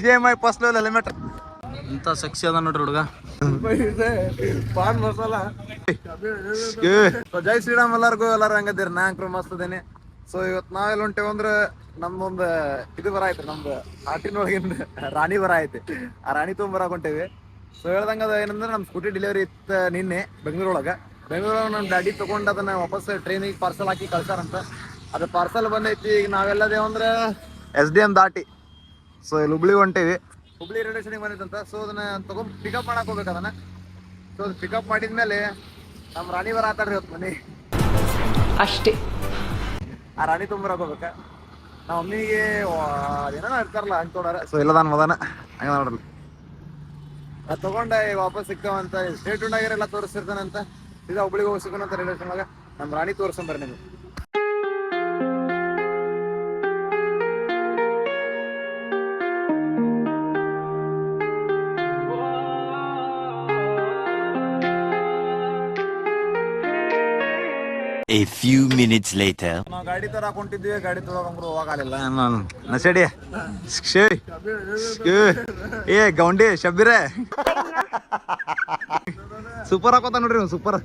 HDMI first level helmet ಇಂಥ sexy ಅದ ನೋಡ್ರಿ ಹುಡುಗ. ಪಾನ್ ಮಸಾಲ. ಜೈ ಶ್ರೀರಾಮ್ ಎಲ್ಲಾರು ಹಂಗದಿರಿ. ನಾಂಕ್ರು ಮಸ್ತ್ ಅದೇನಿ. ಸೊ ಇವತ್ತು ನಾವೆಲ್ಲ ಹೊಂಟೇವ ಅಂದ್ರೆ ನಮ್ದೊಂದು ಇದು ಬರ ಐತಿ, ನಮ್ದು ಆಟಿನೊಳಗಿಂದ ರಾಣಿ ಬರ ಐತಿ. ಆ ರಾಣಿ ತೊಗೊಂಬರಕ್ ಹೊಂಟೇವಿ. ಸೊ ಹೇಳ್ದಂಗ ಅದ ಏನಂದ್ರೆ ನಮ್ ಸ್ಕೂಟಿ ಡೆಲಿವರಿ ಇತ್ತು ನಿನ್ನೆ ಬೆಂಗಳೂರೊಳಗೆ ನಮ್ಮ ಗಾಡಿ ತಗೊಂಡು ಅದನ್ನ ವಾಪಸ್ ಟ್ರೈನಿಗೆ ಪಾರ್ಸಲ್ ಹಾಕಿ ಕಳ್ಸಾರಂತ. ಅದು ಪಾರ್ಸಲ್ ಬಂದೈತಿ. ಈಗ ನಾವೆಲ್ಲದೇವ ಅಂದ್ರೆ SDM ದಾಟಿ ಸೊ ಇಲ್ಲಿ ಹುಬ್ಳಿ ಹೊಂಟೇವಿ. ಹುಬ್ಳಿ ರೈಲ್ವೆ ಸ್ಟೇಷನ್ಗೆ ಬಂದಿತ್ತಂತ. ಸೊ ಅದನ್ನ ತಗೊಂಡ್ ಪಿಕಪ್ ಮಾಡಕ್ ಹೋಗ್ಬೇಕು ಅದನ್ನ. ಸೊ ಅದು ಪಿಕಪ್ ಮಾಡಿದ್ಮೇಲೆ ನಮ್ಮ ರಾಣಿ ಬರ ಆತಾಡ್ರಿ ಇವತ್ತು ಮನೆ ಅಷ್ಟೇ. ಆ ರಾಣಿ ತೊಗೊಂಬರಕ್ ಹೋಗ್ಬೇಕ. ನಮ್ಮ ಮಮ್ಮಿಗೆ ಏನೋ ಇರ್ತಾರಲ್ಲ ಹಂಚ್ಕೊಡಾರ. ಸೊ ಎಲ್ಲ ನಾನು ಮದಾನ ಹಂಗ ನೋಡ್ರಲ್ಲ. ಅದು ತಗೊಂಡೆ ವಾಪಸ್ ಸಿಗ್ತಾವಂತ. ಸ್ಟೇಟ್ ಉಂಡಾಗಿರೆಲ್ಲ ತೋರಿಸ್ತಿರ್ತಾನಂತ. ಸೀದಾ ಹುಬ್ಳಿಗೆ ಹೋಗಿ ಸಿಗೋಣಂತ ರೈಲ್ವೆ ಸ್ಟೇಷನ್ ಒಳಗೆ. ನಮ್ಮ ರಾಣಿ ತೋರಿಸ್ಕೊಂಬರ್ರಿ ನಿಮ್ಗೆ. A few minutes later. ನಾವು ಗಾಡಿ ತರ ಹಾಕೊಂಡಿದ್ವಿ. ಗಾಡಿ ತೊಗೊಳಂಗ್ರು ಹೋಗಲಿಲ್ಲ. ನಸಡಿ ಏ ಗೌಂಡಿ ಶಬ್ಬಿರೇ ಸೂಪರ್ ಹಾಕೋತ ನೋಡ್ರಿ ಸೂಪರ್.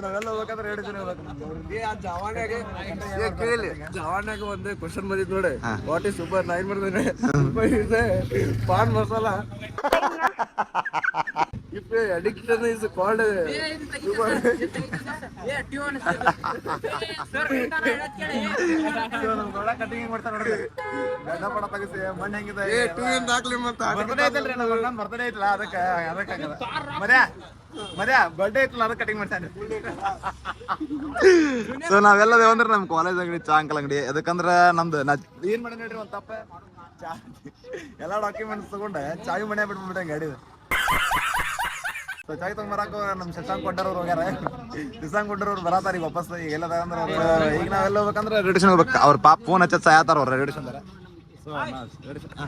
ನಾವೆಲ್ಲ ಹೋಗ್ಬೇಕಂದ್ರೆ 2 ಜನ ಜವಾನ್ಯಾಗ ಒಂದು ಕ್ವಶನ್ ಬಂದಿತ್ತು ನೋಡಿ. What is super? ನಾ ಏನ್ ಮಾಡ್ತೇನೆ, pan masala. If addiction is called cutting ಮಾಡ್ತಾರ ನೋಡ್ರಿ. ಗಡ್ಡ ಪಡ ತಗಸಿ ಮಣ್ಣು ಹೆಂಗಿದೆ. ಬರ್ತಡೇ ಐತಲ್ಲ ಅದಕ್ಕೆ ಮರ್ಯಾ ಬರ್ಡೇ ಐತಲ್ಲ ಅದಕ್ಕೆ ಕಟಿಂಗ್ ಮಾಡ್ತಾನೆ. ಸೊ ನಾವೆಲ್ಲ ಅಂದ್ರೆ ನಮ್ ಕಾಲೇಜ್ ಅಂಗಡಿ ಚಾ ಅಂಕಲ್ ಅಂಗಡಿ. ಅದಕ್ಕಂದ್ರ ನಮ್ದು ಏನ್ ಮಾಡಿ ನೋಡ್ರಿ ಒಂದ್ ತಪ್ಪ ಚಾ ಎಲ್ಲಾ ಡಾಕ್ಯುಮೆಂಟ್ಸ್ ತಗೊಂಡ ಚಾವಿ ಮನೆ ಬಿಟ್ಬಿಟ್ಟೆ ಗಾಡಿ. ಸೊ ಚಾಯ್ ತಗೊಂಬರಾಕ ನಮ್ ಶಶಾಂಕ್ ಕೊಟ್ಟರವ್ರು ಹೋಗ್ಯಾರ. ಶಶಾಂಕ್ ಕೊಟ್ಟರವ್ರು ಬರತಾರ ಈಗ ವಾಪಸ್. ಈಗ ಎಲ್ಲದ ಅಂದ್ರೆ ಈಗ ನಾವೆಲ್ಲ ಹೋಗ್ಬೇಕಂದ್ರೆ ರೇಡಿಯೇಷನ್ ಹೋಗ್ಬೇಕು. ಅವ್ರ ಪಾಪ ಫೋನ್ ಹಚ್ಚ ಸಾಯತಾರ ಅವ್ರ radiation. So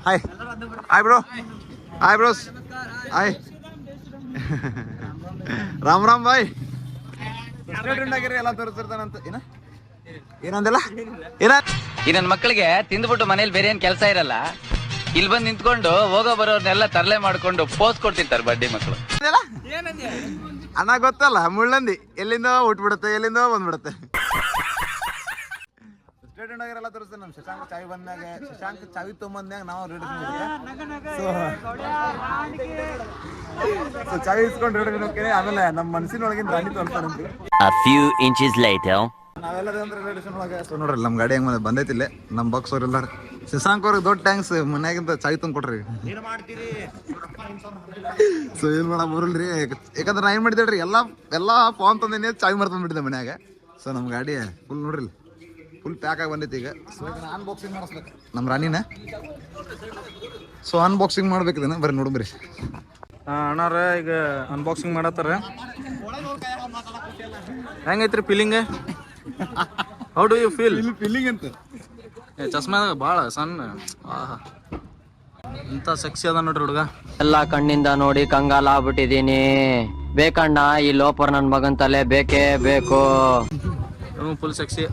hi hi bro. Hi bros. Hi Ram Ram ಬಾಯ್. ಆಗಿರಿ ಎಲ್ಲ ತೋರಿಸಿರ್ತಾನಂತ. ಏನಂದಿಲ್ಲ ಈ ನನ್ನ ಮಕ್ಕಳಿಗೆ ತಿಂದ್ಬಿಟ್ಟು ಮನೇಲಿ ಬೇರೆ ಏನ್ ಕೆಲಸ ಇರಲ್ಲ. ಇಲ್ಲಿ ಬಂದು ನಿಂತ್ಕೊಂಡು ಹೋಗೋ ಬರೋರ್ನೆಲ್ಲ ತರಲೆ ಮಾಡ್ಕೊಂಡು ಪೋಸ್ ಕೊಡ್ತಿರ್ತಾರೆ ಬಡ್ಡಿ ಮಕ್ಕಳು. ಅಣ್ಣ ಗೊತ್ತಲ್ಲ ಮುಳ್ಳಂದಿ ಎಲ್ಲಿಂದ ಹುಟ್ಬಿಡುತ್ತೆ ಎಲ್ಲಿಂದ ಬಂದ್ಬಿಡುತ್ತೆ. ಸ್ಟೇಟ್ ಆಗಿರೆಲ್ಲ ತೋರಿಸ್ತೇನೆ. ನಮ್ ಶಶಾಂಕ್ ಚಾವಿ ಬಂದಾಗ ಶಶಾಂಕ್ ಚಾವಿ ತೊಗೊಂಬಂದಾಗ ನಾವು ಸೊ ಚಾವಿ ಇಸ್ಕೊಂಡು ರೇಡಿಯೇಷನ್ ಹೋಗ್ತೀನಿ. ಆಮೇಲೆ ನಮ್ಮ ಮನಸ್ಸಿನೊಳಗಿನ ರಾಣಿ ತೋರಿಸ್ತಾರಂತೆ. A few inches later. ನಾವೆಲ್ಲ ಅಂದ್ರೆ ರೇಡಿಯೇಷನ್ ಒಳಗೆ. ಸೊ ನೋಡ್ರಿ ನಮ್ಮ ಗಾಡಿ ಹೆಂಗ್ ಬಂದೈತಿಲ್ಲ. ನಮ್ಮ ಬಾಕ್ಸ್ ಅವ್ರೆಲ್ಲ ಶಶಾಂಕ್ ಅವ್ರಿಗೆ ದೊಡ್ಡ ಥ್ಯಾಂಕ್ಸ್. ಮನ್ಯಾಗಿಂತ ಚಾವಿ ತಂದು ಕೊಟ್ರಿ. ಸೊ ಏನ್ ಮಾಡಕ್ ಬರಲ್ರಿ. ಯಾಕಂದ್ರೆ ನಾ ಏನ್ ಮಾಡಿದ್ರಿ ಎಲ್ಲಾ ಫೋನ್ ತಂದೇನೆ ಚಾವಿ ಮಾಡ್ತಂದ್ಬಿಟ್ಟಿದ್ದೆ ಮನ್ಯಾಗ. ಸೊ ನಮ್ಮ ಗಾಡಿ ಫುಲ್ ನೋಡ್ರಿ ಫುಲ್ ಪ್ಯಾಕ್ ಆಗಿ ಬಂದೈತಿ ಈಗ. ಸೊ ಈಗ ಅನ್ಬಾಕ್ಸಿಂಗ್ ಮಾಡಿಸ್ಬೇಕು ನಮ್ಮ ರಾಣಿನ. ಸೊ ಅನ್ಬಾಕ್ಸಿಂಗ್ ಮಾಡ್ಬೇಕಿದೆ ಬರ್ರಿ ನೋಡ್ರಿ. ಅಣ್ಣಾರ ಈಗ ಅನ್ಬಾಕ್ಸಿಂಗ್ ಮಾಡತ್ತಾರ. ಹೆಂಗೈತ್ರಿ feeling? How do you feel? Feeling ಅಂತ ಚಸ್ಮಾದಾಗ ಭಾಳ ಸಣ್ಣ. ಇಂಥ ಸೆಕ್ಸಿ ಅದ ನೋಡ್ರಿ ಹುಡುಗ. ಎಲ್ಲ ಕಣ್ಣಿಂದ ನೋಡಿ ಕಂಗಾಲ ಆಗ್ಬಿಟ್ಟಿದೀನಿ. ಬೇಕಣ್ಣ ಈ ಲೋಪರ್ ನನ್ ಮಗನ್ ತಲೆ ಬೇಕೇ ಬೇಕು. Full sexy.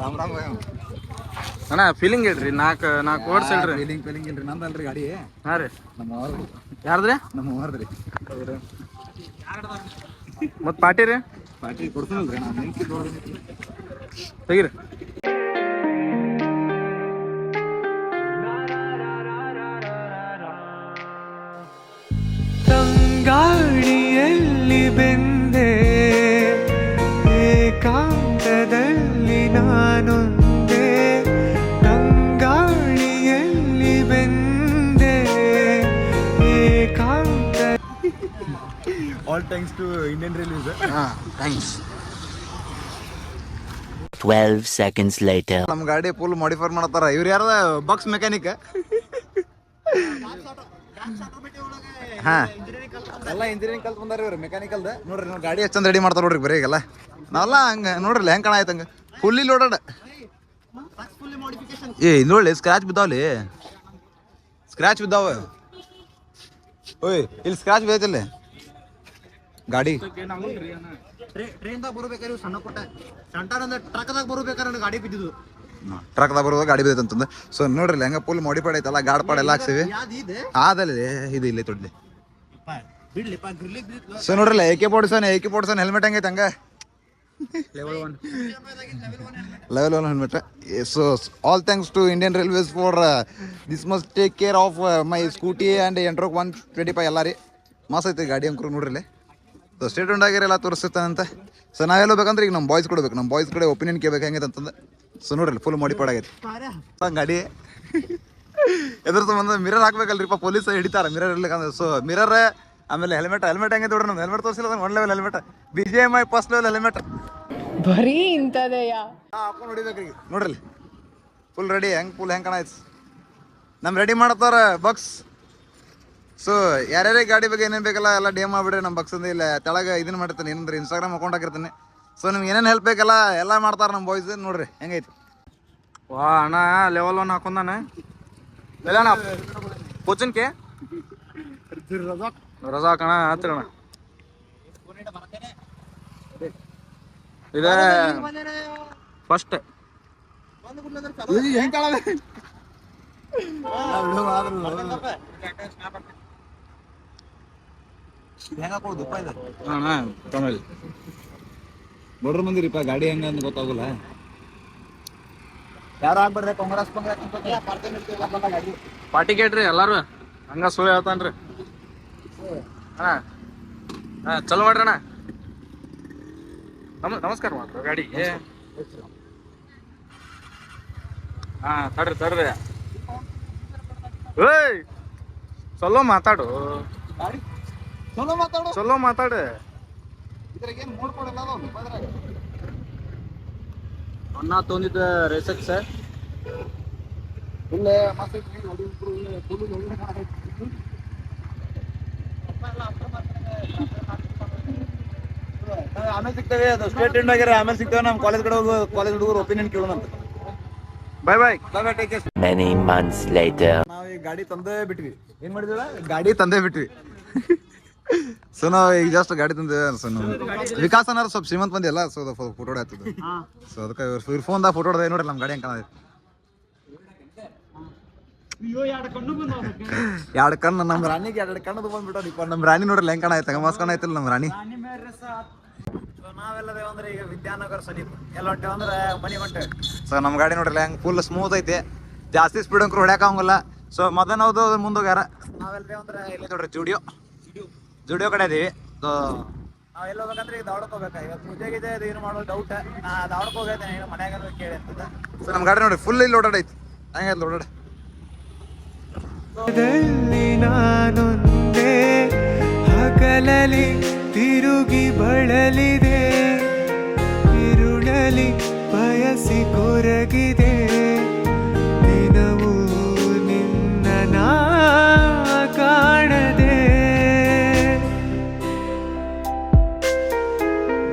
ರಾಮ್ ರಾಮ್ ಅಣ್ಣ ಫೀಲಿಂಗ್ ಹೇಳ್ರಿ. ನಾಲ್ಕು ವರ್ಡ್ಸ್ ಹೇಳ್ರಿ. ಫೀಲಿಂಗ್ ಇಲ್ರಿ. ನಂದಲ್ರಿ ಗಾಡಿ. ಹಾಂ ರೀ. ನಮ್ಮ ಯಾರ್ದ್ರಿ? ನಮ್ಮ ಅವ್ರದ್ರಿ. ಮತ್ತು ಪಾರ್ಟಿ ರೀ? ಪಾರ್ಟಿ ಕೊಡ್ತೀನಲ್ರಿ ನಾನು. ತೆಗೀರಿ. ತಂಗಾಳಿಯಲ್ಲಿ ಬೆಂದೆ ಏಕಾಂತದಲ್ಲಿ ನಾನೊಂದೇ. ತಂಗಾಳಿಯಲ್ಲಿ ಬೆಂದೆ ಏಕಾಂತ. All thanks to Indian railways. Thanks. 12 seconds later. ನಮ್ಮ ಗಾಡಿ ಫುಲ್ ಮಾಡಿಫೈ ಮಾಡತ್ತಾರ. ಇವ್ರು ಯಾರದ ಬಾಕ್ಸ್ ಮೆಕ್ಯಾನಿಕ್. ಹಾ ಎಲ್ಲ ಇಂಜಿನಿಯರಿಂಗ್ ಕಲ್ತ್ ಬಂದಾರ ಇವ್ರು ಮೆಕ್ಯಾನಿಕಲ್ದ. ನೋಡ್ರಿ ನಾವು ಗಾಡಿ ಎಷ್ಟು ಚಂದ ರೆಡಿ ಮಾಡ್ತಾರ ನೋಡ್ರಿ ಬರೀ ಈಗೆಲ್ಲ. ನಾವೆಲ್ಲ ಹಂಗ ನೋಡ್ರಿ ಹೆಂಗ್ ಕಾಣ ಆಯ್ತು ಹಂಗ ಫುಲ್ಲಿ ಲೋಡೆಡ್. ಏ ನೋಡಿ ಸ್ಕ್ರಾಚ್ ಬಿದ್ದಾವಲ್ಲಿ. ಸ್ಕ್ರಾಚ್ ಬಿದ್ದಾವ. ಓಯ್ ಇಲ್ಲಿ ಸ್ಕ್ರಾಚ್ ಬಿದ್ದೈತಲ್ಲಿ ಗಾಡಿ. ಟ್ರೈನ್ದಾಗ ಬರ್ಬೇಕಾದ್ರೆ ಸಣ್ಣ ಪುಟ್ಟ ಸೆಂಟರ್ ಅಂದ್ರೆ ಟ್ರಕ್ದಾಗ ಬರ್ಬೇಕಾದ್ರೆ ಗಾಡಿ ಬಿದ್ದಿದ್ದು. ಟ್ರಕ್ದಾಗ ಬರೋದು ಗಾಡಿ ಬಿದ್ದೈತೆ ಅಂತಂದು. ಸೊ ನೋಡ್ರಿ ಹೆಂಗ ಫುಲ್ ಮಾಡಿಫೈಡ್ ಐತಲ್ಲ, ಗಾಡ್ ಪಾಡ್ ಎಲ್ಲ ಹಾಕ್ಸಿವಿ. ಆದಲ್ಲಿ ಇದು ಇಲ್ಲಿ ತೊಡ್ಲಿ. ಸೊ ನೋಡ್ರಲ್ಲ AK-47 ಹೆಲ್ಮೆಟ್ ಹೆಂಗೈತೆ ಹಂಗ level 1 helmet. So all thanks to Indian railways for this must take care of my scooty and Ntorq 125 ಎಲ್ಲ ರೀ. ಮಸ್ತ್ ಐತಿ ಗಾಡಿ ಅಂಕರು ನೋಡ್ರಿ. ಸೊ ಸ್ಟೇಟ್ ಆಗಿರೆಲ್ಲ ತೋರಿಸ್ತಾನಂತ. ಸೊ ನಾವೆಲ್ಲ ಬೇಕಂದ್ರೆ ಈಗ ನಮ್ಮ ಬಾಯ್ಸ್ ಕೊಡ್ಬೇಕು, ನಮ್ಮ ಬಾಯ್ಸ್ ಕಡೆ ಒಪಿನಿಯನ್ ಕೇಳ್ಬೇಕು ಹೆಂಗೈತೆ ಅಂತಂದು. ಸೊ ನೋಡ್ರಿ ಫುಲ್ ಮಾಡಿಫೈಡ್ ಆಗೈತಿ ಗಾಡಿ. ಎದ್ರ ಸಂಬಂಧ ಮಿರರ್ ಹಾಕ್ಬೇಕಲ್ರಿಪ್ಪ, ಪೊಲೀಸ್ ಹಿಡಿತಾರೆ ಮಿರರ್ ಇರ್ಲಿಕ್ಕಂದ್ರೆ. ಸೊ ಮಿರರ್ ಆಮೇಲೆ ಹೆಲ್ಮೆಟ್ ಹೆಂಗೈತೆ ನೋಡ್ರಿ. ನಮ್ದು ಹೆಲ್ಮೆಟ್ ತೋರಿಸಿಲ್ಲ, 1 level helmet, BGMI first level helmet ಬರೀ ಇಂಥದೆಯಾ ಹಾಕೊಂಡು ಹೊಡಿಬೇಕ್ರಿ. ನೋಡ್ರಿ ಫುಲ್ ರೆಡಿ, ಹೆಂಗೆ ಕಾಣೈತಿ. ನಮ್ಮ ರೆಡಿ ಮಾಡ್ತಾರ ಬಕ್ಸ್. ಸೊ ಯಾರ್ಯಾರಿಗೆ ಗಾಡಿ ಬಗ್ಗೆ ಏನೇನು ಬೇಕಲ್ಲ ಎಲ್ಲ DM ಮಾಡ್ಬಿಡ್ರಿ ನಮ್ಮ ಬಕ್ಸಂದ. ಇಲ್ಲ ತೆಳಗೆ ಇದನ್ನ ಮಾಡಿರ್ತೀನಿ, ಏನಂದ್ರೆ Instagram ಅಕೌಂಟ್ ಹಾಕಿರ್ತೀನಿ. ಸೊ ನಿಮ್ಗೆ ಏನೇನು ಹೆಲ್ಪ್ ಬೇಕಲ್ಲ ಎಲ್ಲ ಮಾಡ್ತಾರೆ ನಮ್ಮ ಬಾಯ್ಸ್. ನೋಡ್ರಿ ಹೆಂಗೈತಿ. ವಾ ಅಣ್ಣ ಲೆವೆಲ್ 1 ಹಾಕೊಂಡಾನೆ. ಅಣ್ಣ ಕೋಚಿನ್ಕೆ ರಜಾ ಕಣ ಹತ್ತಿರಣ ಇದೆ ಫಸ್ಟ್ ಹೆಂಗೆ ಕಾಣಲ್ಲ ಬಡ್ರ ಮಂದಿರಿಪ್ಪ ಗಾಡಿ ಹೆಂಗಂದ್ ಗೊತ್ತಾಗಲ್ಲ. ಯಾರು ಆಗ್ಬಾರ್ದೆ ಕಾಂಗ್ರೆಸ್ ಪಾರ್ಟಿ ಕೇಳ್ರಿ ಎಲ್ಲಾರು ಹಂಗ ಸುಳ್ಳು ಹೇಳ್ತಾನ್ರಿ ಅಣ್ಣ. ಚಲೋ ಮಾಡ್ರಿ ಅಣ್ಣ. ನಮಸ್ಕಾರ ಮಾಡ್ರಿ ಗಾಡಿ. ತಡ್ರಿ ಏಯ್ ಚಲೋ ಮಾತಾಡು, ಚಲೋ ಮಾತಾಡು. ಅಣ್ಣ ತೊಂದಿದ್ದ ರೇಸಕ್ ಸರ್ ಆಮೇಲೆ ಸಿಗ್ತೇವೆ. ಅದು ಸ್ಟೇಟ್ ಎಂಡ್ ಆಗ್ಯಾರ, ಆಮೇಲೆ ಸಿಗ್ತೇವೆ. ನಮ್ಮ ಕಾಲೇಜ್ ಕಡೆ ಹೋಗಿ ಕಾಲೇಜ್ ಹುಡುಗರು ಒಪಿನಿಯನ್ ಕೇಳೋಣ ಅಂತ. Bye take care. Many months later. ನಾವು ಈ ಗಾಡಿ ತಂದೇ ಬಿಟ್ವಿ. ಏನ್ ಮಾಡಿದ್ವಿ, ಗಾಡಿ ತಂದೇ ಬಿಟ್ವಿ. ಸೊ ನಾವು ಈಗ ಜಸ್ಟ್ ಗಾಡಿ ತಂದೆ. ಸೊ ನಾವು ವಿಕಾಸ್ ಅನ್ನೋರು ಸ್ವಲ್ಪ ಶ್ರೀಮಂತ ಮಂದಿ ಅಲ್ಲ. So photo ಹೊಡ್ಯಾತದ. ಸೊ ಅದಕ್ಕೆ ಇವ್ರ ಫೋನ್ದಾಗ ಫೋಟೋ ಹೊಡೆದ ನೋಡ್ರಿ ನಮ್ಮ ಗಾಡಿ ಹೆಂಗೆ ಕಾಣೈತಿ. 2 ಕಣ್ಣು ನಮ್ಮ ರಾಣಿಗೆ 2 ಕಣ್ಣದು ಬಂದ್ಬಿಟ್ಟು ನಮ್ಮ ರಾಣಿ ನೋಡ್ರಿ ಹೆಂಗೆ ಕಾಣೈತೆ, ಮಸ್ತ್ ಕಾಣೈತಿಲ್ಲ ನಮ್ಮ ರಾಣಿ. ನಾವೆಲ್ಲದೇ ಅಂದ್ರೆ ಈಗ ವಿದ್ಯಾನಗರ ಸಮೀಪ ಎಲ್ಲ ಹೊಂಟೇವೆ ಅಂದ್ರೆ ಮನೆ ಹೊಂಟೇವೆ. ಸೊ ನಮ್ಮ ಗಾಡಿ ನೋಡ್ರಿ ಹೆಂಗೆ ಫುಲ್ ಸ್ಮೂತ್ ಐತಿ, ಜಾಸ್ತಿ ಸ್ಪೀಡ್ ಅಂಕರು ಹೊಡ್ಯಾಕ ಆಗಂಗಿಲ್ಲ. ಸೊ ಮೊದಲು ನಾವು ಮುಂದೋಗ್ಯಾರ. ನಾವೆಲ್ಲದೇ ಅಂದ್ರೆ ಇಲ್ಲಿ ನೋಡ್ರಿ ಜುಡಿಯೋ ಕಡೆ ಇದೀವಿ. ಸೊ ನಾವು ಎಲ್ಲ ಹೋಗ್ಬೇಕಂದ್ರೆ ಈಗ ದಾವಡಕ್ಕೆ ಹೋಗ್ಬೇಕಾ. ಇವತ್ತು ಪೂಜೆಗಿದೆ, ಇದು ಏನು ಮಾಡೋದು ಡೌಟ್. ನಾ ದಾವಡಕ್ಕೆ ಹೋಗೈತೆ, ಮನ್ಯಾಗ ಕೇಳಿ ಅಂತದ. ಸೊ ನಮ್ಮ ಗಾಡಿ ನೋಡ್ರಿ ಫುಲ್ ಇಲ್ಲಿ ಓಡಾಡೈತಿ, ಹಂಗೆ ಓಡಾಡ. ನಾನೊಂದೇ ಹಗಲಲಿ ತಿರುಗಿ ಬಳಲಿದೆ, ಇರುಳಲಿ ಬಯಸಿ ಕೊರಗಿದೆ, ದಿನವೂ ನಿನ್ನ ನಾ ಕಾಣದೆ,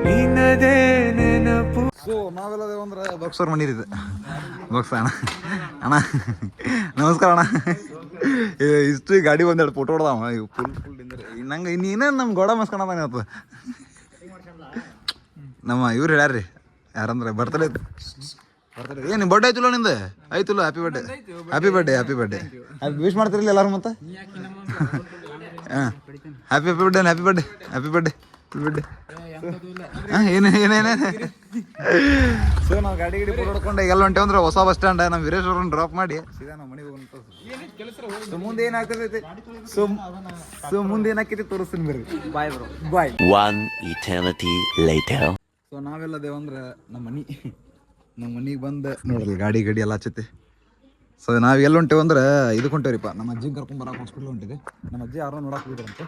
ನಿನ್ನದೇ ನೆನಪು. ಸೊ ನಾವೆಲ್ಲದೇ ಅಂದ್ರೆ ಬಾಕ್ಸರ್ ಮನೀರಿದೆ. ಬಾಕ್ಸ್ ಅಣ್ಣ ನಮಸ್ಕಾರ ಅಣ್ಣ. ಇಷ್ಟು ಗಾಡಿ ಒಂದೆರಡು ಫೋಟೋ ಹೊಡೆದವ ಫುಲ್ ನಂಗೆ ಇನ್ನೇನು ನಮ್ಮ ಗೋಡ ಮಸ್ಕೊಳದಾನೆ ಆತ. ನಮ್ಮ ಇವ್ರು ಹೇಳ್ಯಾರ್ರಿ ಯಾರಂದ್ರೆ ಬರ್ತಡೇ ಏನು ಬರ್ಡೇ ಆಯ್ತಲ್ಲ ನಿಂದು ಆಯ್ತಲ್ಲ. ಹ್ಯಾಪಿ ಬರ್ಡೇ ವಿಶ್ ಮಾಡ್ತಿರಲಿಲ್ಲ ಎಲ್ಲರೂ ಮತ್ತೆ. ಹಾಂ ಹ್ಯಾಪಿ ಬರ್ಡೇ ಏನೇನೇ. ಸೊ ನಾವು ಗಾಡಿ ಹೊಡ್ಕೊಂಡು ಎಲ್ಲ ಹೊಂಟೇವೆ ಅಂದ್ರೆ ಹೊಸ ಬಸ್ ಸ್ಟ್ಯಾಂಡ್ ನಮ್ಮ ವೀರೇಶ್ ಅವ್ರನ್ನ ಡ್ರಾಪ್ ಮಾಡಿ ಸೀದಾ ನಾವು ಮನೆಗೆ ಹೋಗೋಣ. ಸೊ ಮುಂದೆ ಏನಾಗ್ತೈತಿ, ಸೊ ಮುಂದೆ ಏನಾಕೈತಿ ತೋರಿಸ್ತೀನಿ ಬರ್ರಿ. ಬಾಯ್. One eternity later. ಸೊ ನಾವೆಲ್ಲದೇವ ಅಂದ್ರೆ ನಮ್ಮ ಮನೆಗೆ ಬಂದು ನೋಡ್ರಿ ಗಾಡಿ ಎಲ್ಲ ಹಚ್ಚೈತಿ. ಸೊ ನಾವು ಎಲ್ಲಿ ಹೊಂಟೇವೆ ಅಂದ್ರೆ ಇದಕ್ಕೆ ಹೊಂಟೇವ್ರಿಪ್ಪ, ನಮ್ಮ ಅಜ್ಜಿಗೆ ಕರ್ಕೊಂಬರಕ್ಕೆ ಹಾಸ್ಪಿಟ್ಲ್ ಹೊಂಟಿದೆ. ನಮ್ಮ ಅಜ್ಜಿ ಯಾರೋ ನೋಡಕ್ಕೆ ಹೋಗಿದ್ರಂತೆ.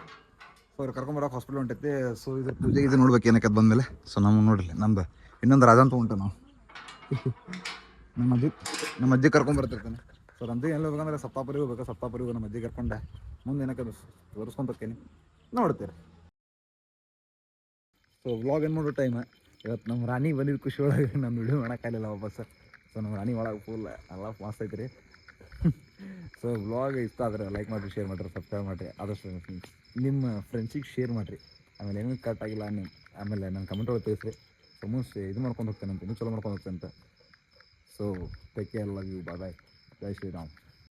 ಸೊ ಅವ್ರು ಕರ್ಕೊಂಬರಕ್ಕೆ ಹಾಸ್ಪಿಟ್ಲ್ ಹೊಂಟೈತಿ. ಸೊ ಇದು ಪೂಜೆಗೆ ಇದು ನೋಡ್ಬೇಕು ಏನಕ್ಕೆ ಬಂದಮೇಲೆ. ಸೊ ನಮ್ಮ ನೋಡ್ರಿ ನಮ್ದು ಇನ್ನೊಂದು ರಾಜಂತ ಉಂಟು. ನಾವು ನಮ್ಮ ಅಜ್ಜಿ ಕರ್ಕೊಂಬರ್ತಿರ್ತಾನೆ. ಸೊ ನಮ್ದು ಎಲ್ಲಿ ಹೋಗ್ಬೇಕಂದ್ರೆ ಸಪ್ತಾಪುರಿಗೆ ಹೋಗ್ಬೇಕು. ಸಪ್ತಾಪುರಿಗೆ ನಮ್ಮ ಅಜ್ಜಿ ಕರ್ಕೊಂಡೆ ಮುಂದೆ ಏನಕ್ಕೆ ತೋರಿಸ್ಕೊಂತಕ್ಕೇನೆ ನೋಡ್ತೀರಿ. ಸೊ ವ್ಲಾಗ್ ಏನು ಮಾಡೋ ಟೈಮ್ ಇವತ್ತು ನಮ್ಮ ರಾಣಿ ಬಂದಿದ್ದು ಖುಷಿ ಒಳಗೆ ನಮ್ಮ ವಿಡಿಯೋ ಮಾಡೋಕ್ಕಾಗಲಿಲ್ಲ ವಾಪಸ್. ಸೊ ನಮ್ಮ ರಾಣಿ ಒಳಗೆ ಫುಲ್ ಎಲ್ಲ ಮಸ್ತ್ ಐತ್ರಿ. ಸೊ ವ್ಲಾಗ್ ಇಷ್ಟ ಆದರೆ ಲೈಕ್ ಮಾಡಿರಿ, ಶೇರ್ ಮಾಡಿರಿ, ಸಬ್ಸ್ಕ್ರೈಬ್ ಮಾಡಿರಿ. ಆದಷ್ಟು ನಿಮ್ಮ ಫ್ರೆಂಡ್ಸಿಗೆ ಶೇರ್ ಮಾಡಿರಿ. ಆಮೇಲೆ ಏನೂ ಕಟ್ ಆಗಿಲ್ಲ ಆಮೇಲೆ ನನ್ನ ಕಮೆಂಟ್ ಒಳಗೆ ತಿಳಿಸ್ರಿ. ಸೊ ಇದು ಮಾಡ್ಕೊಂಡು ಹೋಗ್ತೇನೆ ಅಂತ, ಇನ್ನೂ ಚಲೋ ಮಾಡ್ಕೊಂಡು ಹೋಗ್ತೇನೆ ಅಂತ. So take care, love you, bye bye, ಜೈ ಶ್ರೀರಾಮ್.